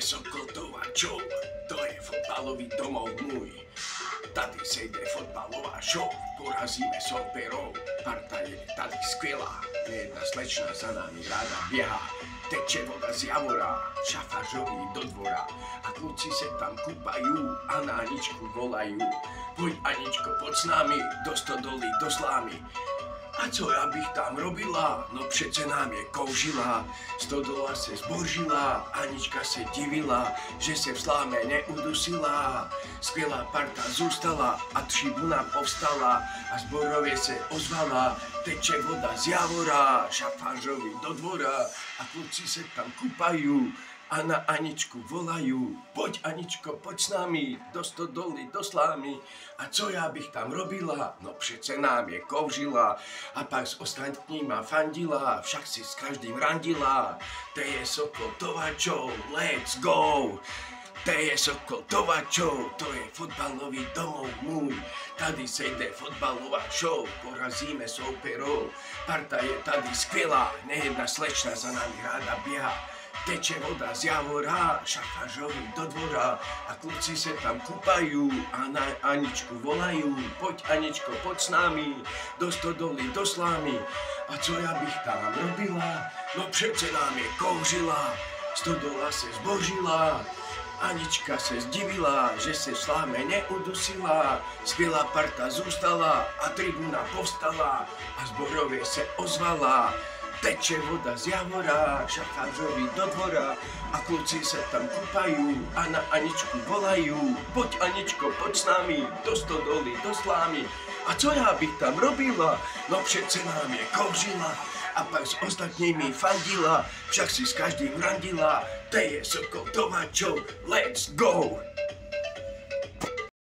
Sokol Tovačov, to je fotbalový domov môj. Tady sejde fotbalová show, porazíme souperov. Parta je tady skvělá, jedna slečna za nami ráda běhá. Teče voda z javora, šafářovi do dvora a kluci se tam kúpajú a na Aničku volajú. Poď Aničko, poď s nami, do stodoly, do slámy. A co ja bych tam robila? No přece nám je kouřila, stodola se zbořila, Anička se divila, že se v sláme neudusila. Skvělá parta zůstala a tribuna povstala a zborově se ozvala. Teče voda z javora, šafářovi do dvora a kluci se tam kúpajú a na Aničku volajú. Poď Aničko, poď s nami, do stodoly, do slámy. A co já bych tam robila? No přece nám je kouřila a pak s ostatníma fandila, však si s každým randila. To je Sokol Tovačov, let's go! To je Sokol Tovačov, to je fotbalový domov môj. Tady sejde fotbalová show, porazíme souperov. Parta je tady skvělá, nejedna slečna za nami ráda běhá. Teče voda z javora, šafářovi do dvora a kluci se tam kúpajú a na Aničku volajú. Poď Aničko, poď s nami, do stodoly, do slámy. A co já bych tam robila? No přece nám je kouřila, stodola se zbořila. Anička se zdivila, že se v sláme neudusila. Skvělá parta zůstala a tribuna povstala a zborově se ozvala. Teče voda z javora, šafářovi do dvora a kluci se tam kúpajú a na Aničku volajú. Poď Aničko, poď s nami, do stodoly, do slámy. A co já bych tam robila? No přece nám je kouřila a pak s ostatními fandila, však si s každým randila. To je Sokol Tovačov, let's go!